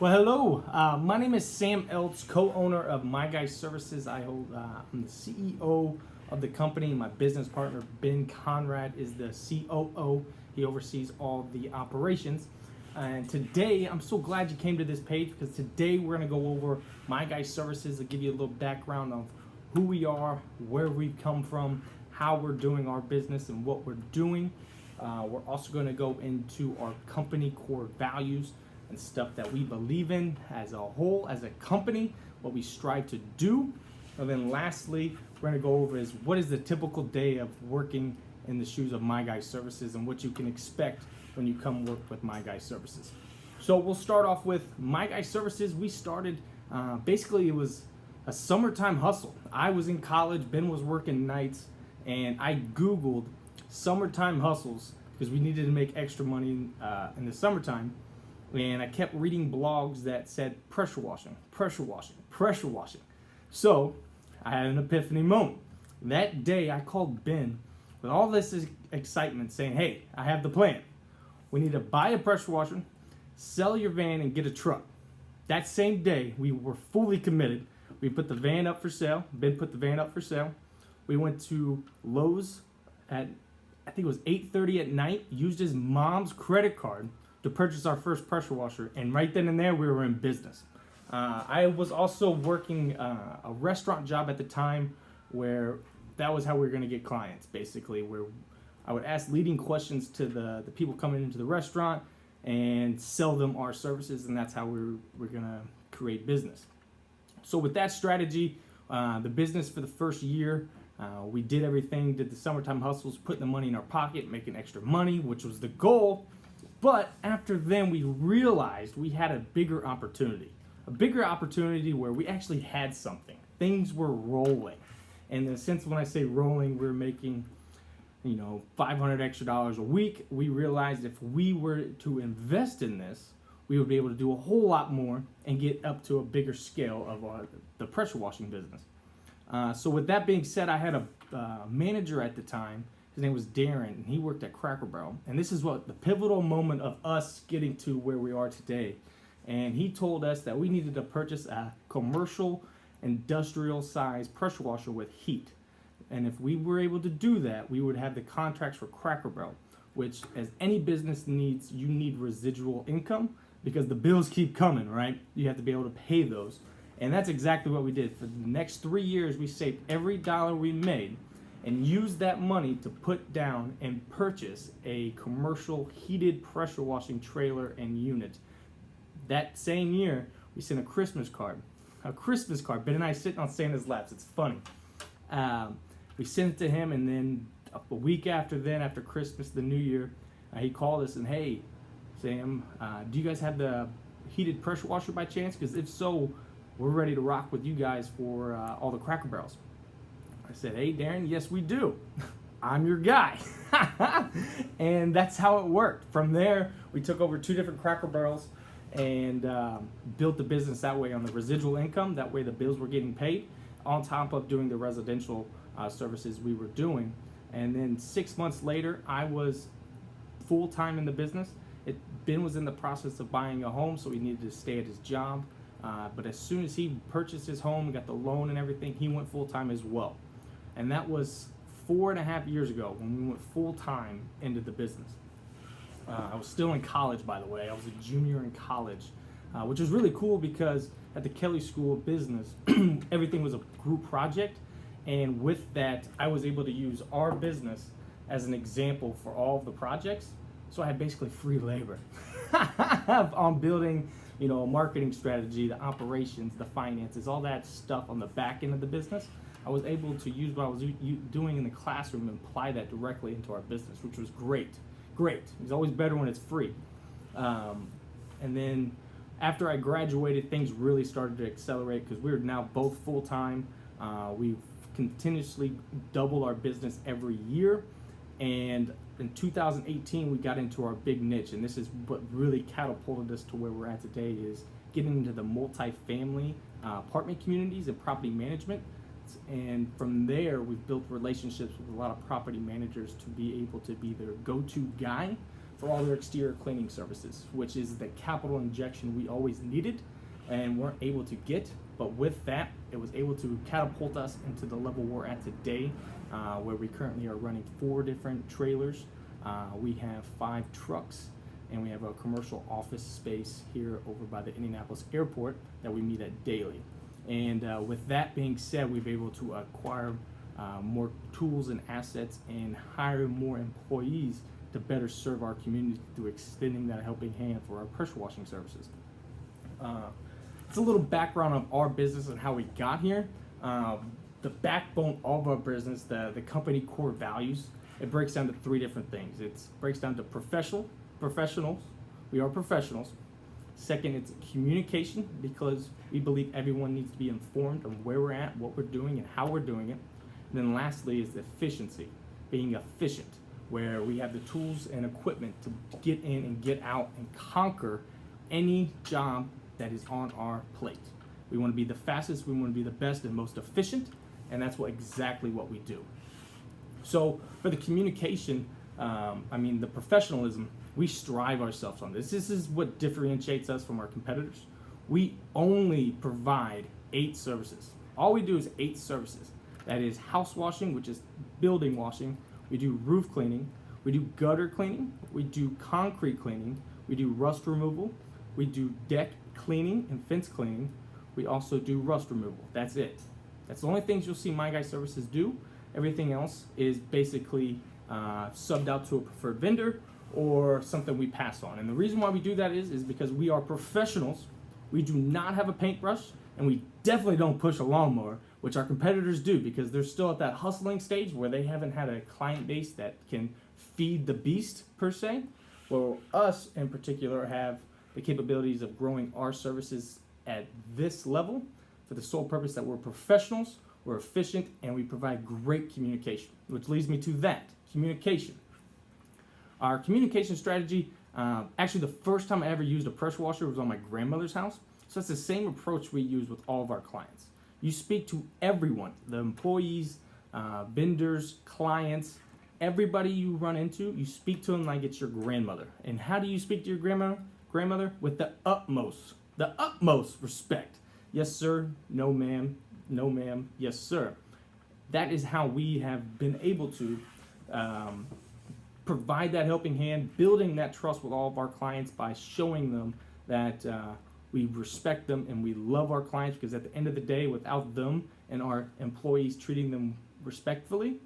Well, hello. My name is Sam Eltz, co-owner of My Guy Services. I'm the CEO of the company. My business partner, Ben Conrad, is the COO. He oversees all the operations. And today, I'm so glad you came to this page because today we're going to go over My Guy Services to give you a little background of who we are, where we've come from, how we're doing our business, and what we're doing. We're also going to go into our company core values and stuff that we believe in as a whole, as a company, what we strive to do. And then lastly, we're gonna go over is what is the typical day of working in the shoes of My Guy Services and what you can expect when you come work with My Guy Services. So we'll start off with My Guy Services. We started, basically it was a summertime hustle. I was in college, Ben was working nights, and I Googled summertime hustles because we needed to make extra money in the summertime. And I kept reading blogs that said pressure washing, pressure washing, pressure washing. So I had an epiphany moment. That day I called Ben with all this excitement saying, hey, I have the plan. We need to buy a pressure washer, sell your van, and get a truck. That same day we were fully committed. We put the van up for sale. Ben put the van up for sale. We went to Lowe's at, I think it was 8:30 at night, used his mom's credit card to purchase our first pressure washer, and right then and there we were in business. I was also working a restaurant job at the time where that was how we were going to get clients, basically, where I would ask leading questions to the people coming into the restaurant and sell them our services, and that's how we're going to create business. So with that strategy, the business for the first year, we did everything, did the summertime hustles, putting the money in our pocket, making extra money, which was the goal. But after then, we realized we had a bigger opportunity where we actually had something. Things were rolling. And in a sense, when I say rolling, we're making, $500 extra a week. We realized if we were to invest in this, we would be able to do a whole lot more and get up to a bigger scale of the pressure washing business. So with that being said, I had a manager at the time. His name was Darren, and he worked at Cracker Barrel. And this is what the pivotal moment of us getting to where we are today. And he told us that we needed to purchase a commercial, industrial size pressure washer with heat. And if we were able to do that, we would have the contracts for Cracker Barrel, which, as any business needs, you need residual income because the bills keep coming, right? You have to be able to pay those. And that's exactly what we did. For the next 3 years, we saved every dollar we made and use that money to put down and purchase a commercial heated pressure washing trailer and unit. That same year, we sent a Christmas card. Ben and I sitting on Santa's laps. It's funny. We sent it to him, and then a week after Christmas, the New Year, he called us and, hey, Sam, do you guys have the heated pressure washer by chance? Because if so, we're ready to rock with you guys for all the Cracker Barrels. I said, hey, Darren, yes, we do. I'm your guy. And that's how it worked. From there, we took over 2 different Cracker Barrels and built the business that way on the residual income. That way the bills were getting paid on top of doing the residential services we were doing. And then 6 months later, I was full-time in the business. Ben was in the process of buying a home, so he needed to stay at his job. But as soon as he purchased his home, got the loan and everything, he went full-time as well. And that was 4.5 years ago when we went full-time into the business. I was still in college, by the way. I was a junior in college, which was really cool because at the Kelley School of Business, everything was a group project. And with that, I was able to use our business as an example for all of the projects. So I had basically free labor on building, a marketing strategy, the operations, the finances, all that stuff on the back end of the business. I was able to use what I was doing in the classroom and apply that directly into our business, which was great. It's always better when it's free. And then after I graduated, things really started to accelerate because we're now both full-time. We've continuously doubled our business every year. And in 2018, we got into our big niche. And this is what really catapulted us to where we're at today, is getting into the multifamily apartment communities and property management. And from there, we've built relationships with a lot of property managers to be able to be their go-to guy for all their exterior cleaning services, which is the capital injection we always needed and weren't able to get. But with that, it was able to catapult us into the level we're at today, where we currently are running 4 different trailers. We have 5 trucks, and we have a commercial office space here over by the Indianapolis airport that we meet at daily. And with that being said, we've been able to acquire more tools and assets and hire more employees to better serve our community through extending that helping hand for our pressure washing services. It's a little background of our business and how we got here. The backbone of our business, the company core values, it breaks down to 3 different things. It breaks down to professionals. We are professionals. Second, it's communication, because we believe everyone needs to be informed of where we're at, what we're doing, and how we're doing it. And then lastly is efficiency, being efficient, where we have the tools and equipment to get in and get out and conquer any job that is on our plate. We want to be the fastest, we want to be the best and most efficient, and that's exactly what we do. So for the communication, the professionalism, we strive ourselves on this. This is what differentiates us from our competitors. We only provide 8 services. All we do is 8 services. That is house washing, which is building washing. We do roof cleaning. We do gutter cleaning. We do concrete cleaning. We do rust removal. We do deck cleaning and fence cleaning. We also do rust removal. That's it. That's the only things you'll see My Guy Services do. Everything else is basically subbed out to a preferred vendor or something we pass on. And the reason why we do that is because we are professionals. We do not have a paintbrush, and we definitely don't push a lawnmower, which our competitors do, because they're still at that hustling stage where they haven't had a client base that can feed the beast per se. Well, us in particular have the capabilities of growing our services at this level for the sole purpose that we're professionals, we're efficient, and we provide great communication, which leads me to that, communication. Our communication strategy, actually the first time I ever used a pressure washer was on my grandmother's house. So it's the same approach we use with all of our clients. You speak to everyone, the employees, vendors, clients, everybody you run into, you speak to them like it's your grandmother. And how do you speak to your grandmother? With the utmost respect. Yes, sir. No, ma'am. No, ma'am. Yes, sir. That is how we have been able to provide that helping hand, building that trust with all of our clients by showing them that we respect them and we love our clients, because at the end of the day, without them and our employees treating them respectfully,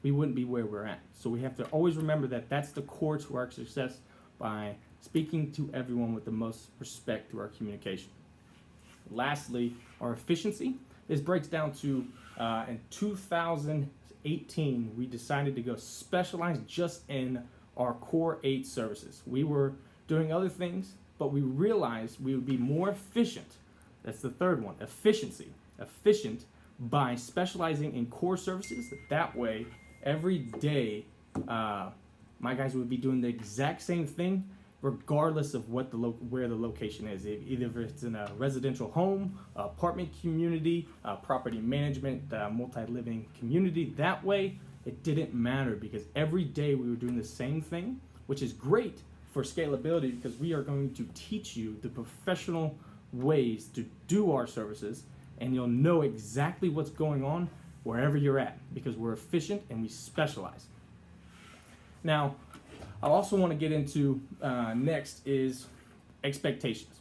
we wouldn't be where we're at. So we have to always remember that that's the core to our success, by speaking to everyone with the most respect through our communication. Lastly, our efficiency. This breaks down to in 2018, we decided to go specialize just in our core 8 services. We were doing other things, but we realized we would be more efficient. That's the third one, efficiency. Efficient by specializing in core services. That way, every day, my guys would be doing the exact same thing, regardless of what where the location is. Either if it's in a residential home, apartment community, property management, multi-living community. That way, it didn't matter, because every day we were doing the same thing, which is great for scalability, because we are going to teach you the professional ways to do our services, and you'll know exactly what's going on wherever you're at, because we're efficient and we specialize. Now, I also want to get into next is expectations.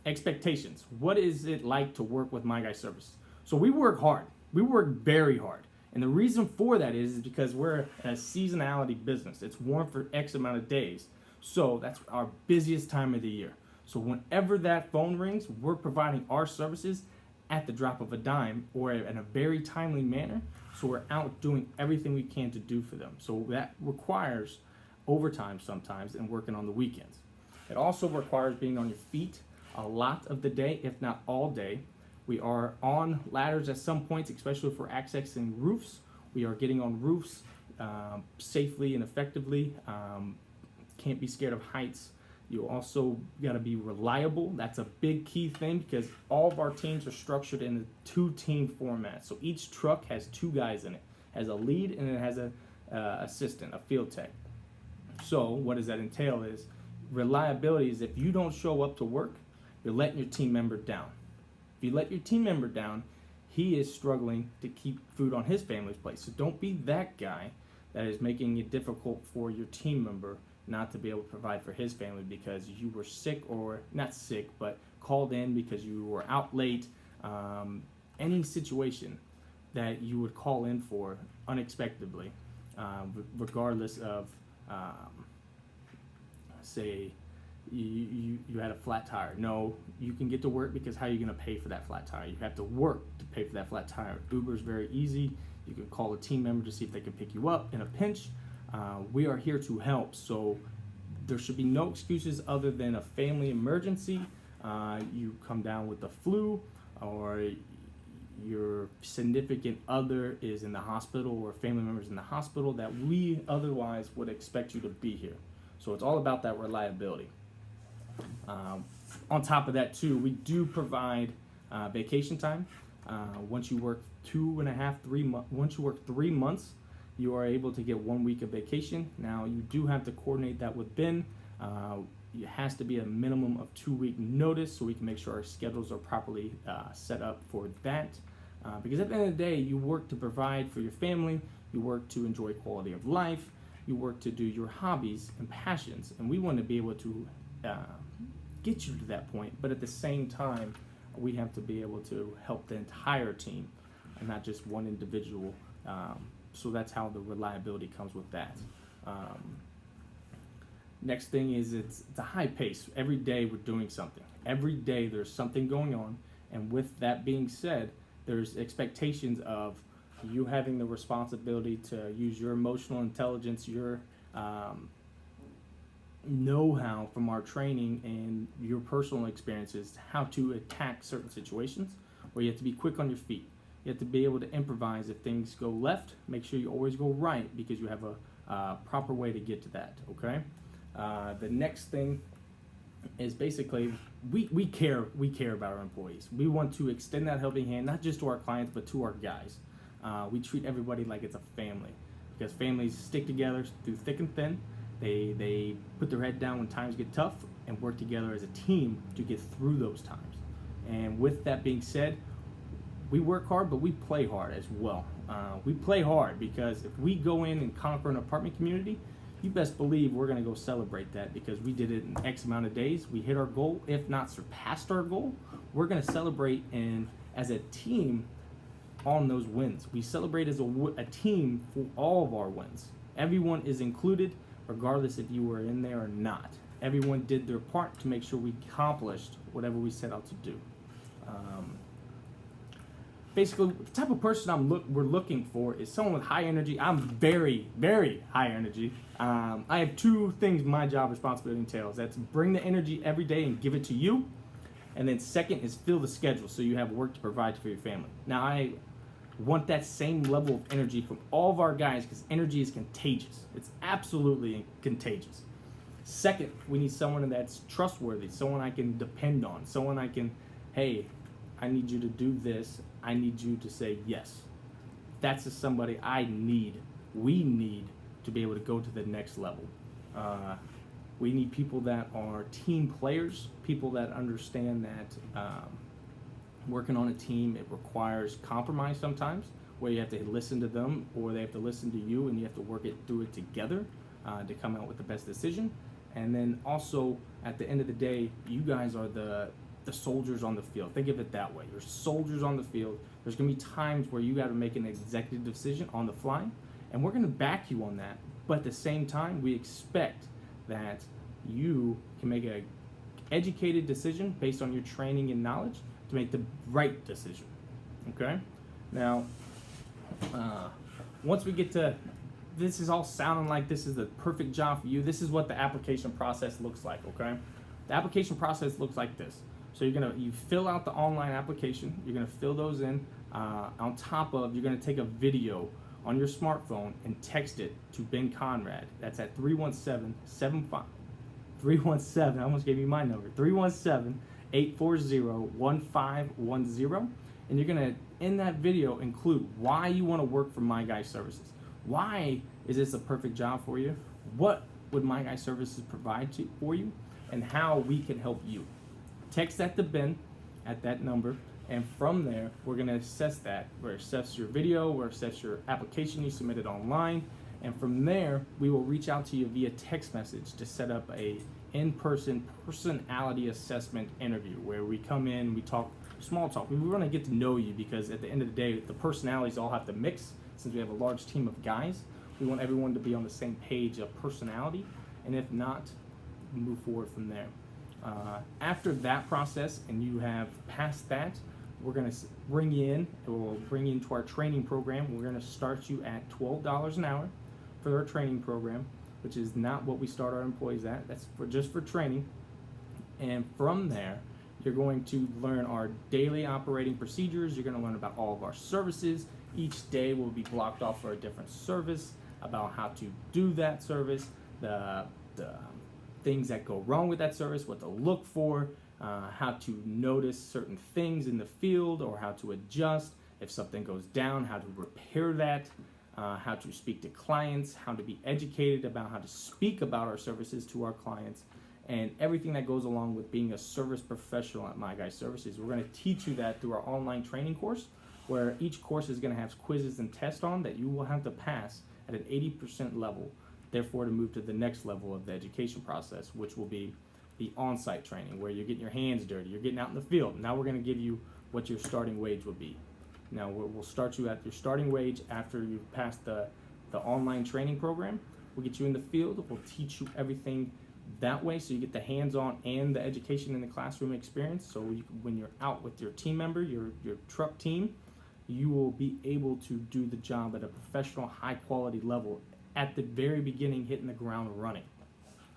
Expectations. What is it like to work with My Guy Services? So we work hard. We work very hard. And the reason for that is because we're a seasonality business. It's warm for X amount of days. So that's our busiest time of the year. So whenever that phone rings, we're providing our services at the drop of a dime, or in a very timely manner. So we're out doing everything we can to do for them. So that requires overtime sometimes and working on the weekends. It also requires being on your feet a lot of the day, if not all day. We are on ladders at some points, especially if we're accessing roofs. We are getting on roofs safely and effectively. Can't be scared of heights. You also got to be reliable. That's a big key thing, because all of our teams are structured in a 2-team format. So each truck has 2 guys in it. It has a lead and it has a assistant, a field tech. So what does that entail is reliability is if you don't show up to work, you're letting your team member down. If you let your team member down, he is struggling to keep food on his family's plate. So don't be that guy that is making it difficult for your team member not to be able to provide for his family because you were sick, or not sick, but called in because you were out late. Any situation that you would call in for unexpectedly, regardless of, say, you had a flat tire. No, you can get to work because how are you going to pay for that flat tire? You have to work to pay for that flat tire. Uber is very easy. You can call a team member to see if they can pick you up in a pinch. We are here to help, so there should be no excuses other than a family emergency. You come down with the flu, or your significant other is in the hospital, or family members in the hospital that we otherwise would expect you to be here. So it's all about that reliability. On top of that too, we do provide vacation time. Once you work 3 months, you are able to get 1 week of vacation. Now you do have to coordinate that with Ben. It has to be a minimum of 2-week notice so we can make sure our schedules are properly set up for that. Because at the end of the day, you work to provide for your family, you work to enjoy quality of life, you work to do your hobbies and passions, and we want to be able to get you to that point, but at the same time, we have to be able to help the entire team and not just one individual. So that's how the reliability comes with that. Next thing is it's a high pace. Every day we're doing something. Every day there's something going on, and with that being said, there's expectations of you having the responsibility to use your emotional intelligence, your know-how from our training and your personal experiences, how to attack certain situations where you have to be quick on your feet. You have to be able to improvise. If things go left, make sure you always go right because you have a proper way to get to that, okay? The next thing is basically we care about our employees. We want to extend that helping hand, not just to our clients, but to our guys. We treat everybody like it's a family because families stick together through thick and thin. They put their head down when times get tough and work together as a team to get through those times. And with that being said, we work hard, but we play hard as well. We play hard because if we go in and conquer an apartment community, you best believe we're going to go celebrate that because we did it in X amount of days. We hit our goal, if not surpassed our goal. We're going to celebrate and as a team on those wins. We celebrate as a team for all of our wins. Everyone is included, regardless if you were in there or not. Everyone did their part to make sure we accomplished whatever we set out to do. Basically, the type of person we're looking for is someone with high energy. I'm very, very high energy. I have 2 things my job responsibility entails. That's bring the energy every day and give it to you. And then second is fill the schedule so you have work to provide for your family. Now, I want that same level of energy from all of our guys because energy is contagious. It's absolutely contagious. Second, we need someone that's trustworthy, someone I can depend on, someone I can, hey, I need you to do this. I need you to say yes. That's just somebody we need to be able to go to the next level. We need people that are team players, people that understand that working on a team, it requires compromise sometimes, where you have to listen to them or they have to listen to you and you have to work through it together to come out with the best decision. And then also, at the end of the day, you guys are the soldiers on the field. Think of it that way. You're soldiers on the field. There's going to be times where you got to make an executive decision on the fly, and we're going to back you on that. But at the same time, we expect that you can make an educated decision based on your training and knowledge to make the right decision. Okay? Now, once we get to this is all sounding like this is the perfect job for you, this is what the application process looks like, okay? The application process looks like this. So you fill out the online application, you're gonna fill those in, on top of, you're gonna take a video on your smartphone and text it to Ben Conrad. That's at 317, I almost gave you my number, 317-840-1510. And you're gonna, in that video, include why you wanna work for My Guy Services. Why is this a perfect job for you? What would My Guy Services provide for you and how we can help you. Text that to Ben at that number, and from there, we're going to assess that. We'll assess your video, we'll assess your application you submitted online, and from there, we will reach out to you via text message to set up a in-person personality assessment interview where we come in, we talk small talk. We want to get to know you because at the end of the day, the personalities all have to mix. Since we have a large team of guys, we want everyone to be on the same page of personality, and if not, move forward from there. After that process, and you have passed that, we're going to bring you in. We'll bring you into our training program. We're going to start you at $12 an hour for our training program, which is not what we start our employees at. That's just for training. And from there, you're going to learn our daily operating procedures. You're going to learn about all of our services. Each day will be blocked off for a different service, about how to do that service, the things that go wrong with that service, what to look for, how to notice certain things in the field, or how to adjust if something goes down, how to repair that, how to speak to clients, how to be educated about how to speak about our services to our clients, and everything that goes along with being a service professional at My Guy Services. We're going to teach you that through our online training course, where each course is going to have quizzes and tests on that you will have to pass at an 80% level, therefore to move to the next level of the education process, which will be the on-site training, where you're getting your hands dirty, you're getting out in the field. Now we're going to give you what your starting wage would be. Now we'll start you at your starting wage after you've passed the online training program. We'll get you in the field, we'll teach you everything that way, so you get the hands-on and the education in the classroom experience. So when you're out with your team member, your truck team, you will be able to do the job at a professional, high-quality level at the very beginning, hitting the ground running.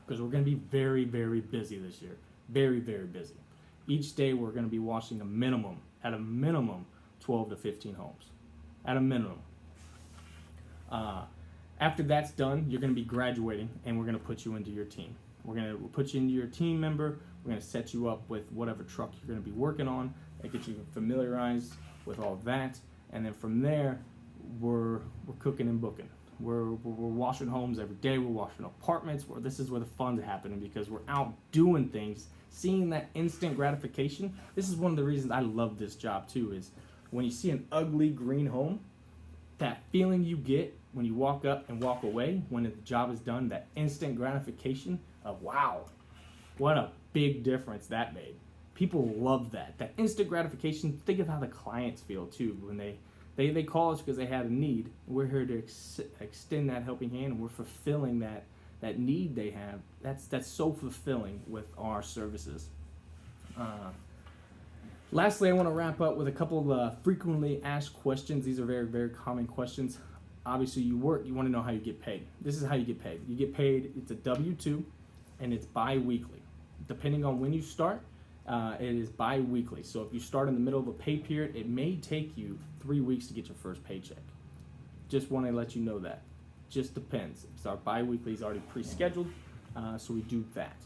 Because we're going to be very, very busy this year. Very, very busy. Each day we're going to be washing at a minimum, 12 to 15 homes. At a minimum. After that's done, you're going to be graduating, and we're going to put you into your team. We're going to put you into your team member. We're going to set you up with whatever truck you're going to be working on and get you familiarized with all that. And then from there, we're cooking and booking. We're washing homes every day. We're washing apartments. This is where the fun's happening, because we're out doing things, seeing that instant gratification. This is one of the reasons I love this job too, is when you see an ugly green home, that feeling you get when you walk up and walk away, when the job is done, that instant gratification of, wow, what a big difference that made. People love that. That instant gratification. Think of how the clients feel too when they call us because they have a need. We're here to extend that helping hand, and we're fulfilling that need they have. That's so fulfilling with our services. Lastly, I want to wrap up with a couple of frequently asked questions. These are very, very common questions. Obviously, you want to know how you get paid. This is how you get paid. You get paid, it's a W-2, and it's bi-weekly. Depending on when you start, it is bi-weekly. So if you start in the middle of a pay period, it may take you 3 weeks to get your first paycheck. Just want to let you know that. Just depends. It's our bi-weekly is already pre-scheduled, so we do that.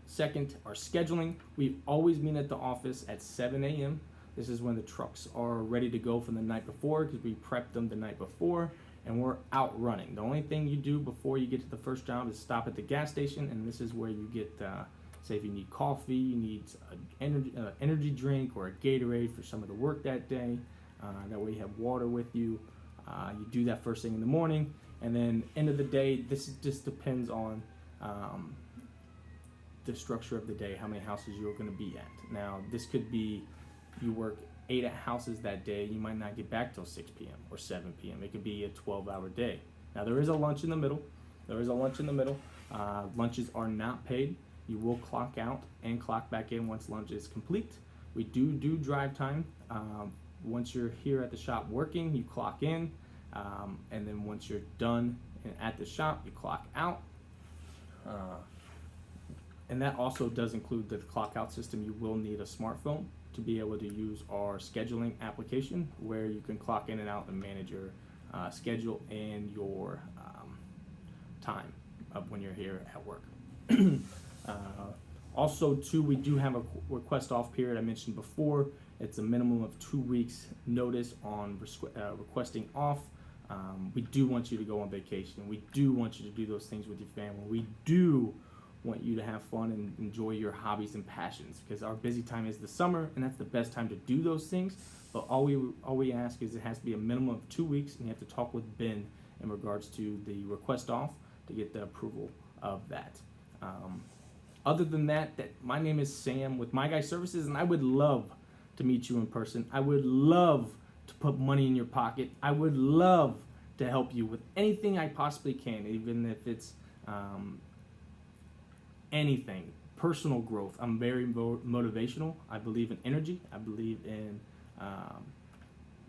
Second, our scheduling. We always meet at the office at 7 a.m. This is when the trucks are ready to go from the night before, because we prepped them the night before, and we're out running. The only thing you do before you get to the first job is stop at the gas station, and this is where you get, say if you need coffee, you need an energy drink or a Gatorade for some of the work that day. That way you have water with you. You do that first thing in the morning, and then end of the day, this just depends on the structure of the day, how many houses you're going to be at. Now, this could be you work 8 houses that day, you might not get back till 6 p.m. or 7 p.m. It could be a 12-hour day. Now, there is a lunch in the middle. Lunches are not paid. You will clock out and clock back in once lunch is complete. We do drive time. Once you're here at the shop working, you clock in, and then once you're done at the shop, you clock out. And that also does include the clock out system. You will need a smartphone to be able to use our scheduling application, where you can clock in and out and manage your schedule and your time of when you're here at work. Also, too, we do have a request off period I mentioned before. It's a minimum of 2 weeks notice on requesting off. We do want you to go on vacation. We do want you to do those things with your family. We do want you to have fun and enjoy your hobbies and passions, because our busy time is the summer, and that's the best time to do those things. But all we ask is it has to be a minimum of 2 weeks, and you have to talk with Ben in regards to the request off to get the approval of that. Other than that, my name is Sam with My Guy Services, and I would love to meet you in person. I would love to put money in your pocket. I would love to help you with anything I possibly can, even if it's anything. Personal growth. I'm very motivational. I believe in energy. I believe in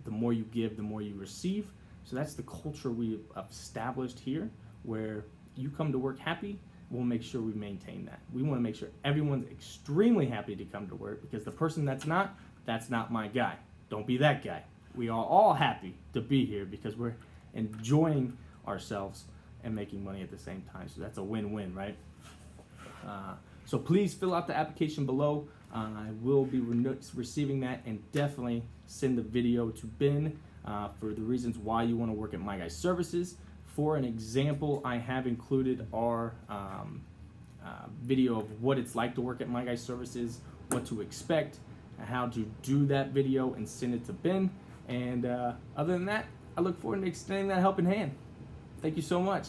the more you give, the more you receive. So that's the culture we've established here, where you come to work happy. We'll make sure we maintain that. We want to make sure everyone's extremely happy to come to work, because the person that's not my guy. Don't be that guy. We are all happy to be here because we're enjoying ourselves and making money at the same time. So that's a win-win, right? So please fill out the application below. I will be receiving that, and definitely send the video to Ben for the reasons why you want to work at My Guy Services. For an example, I have included our video of what it's like to work at My Guy Services, what to expect, how to do that video, and send it to Ben. And other than that, I look forward to extending that helping hand. Thank you so much.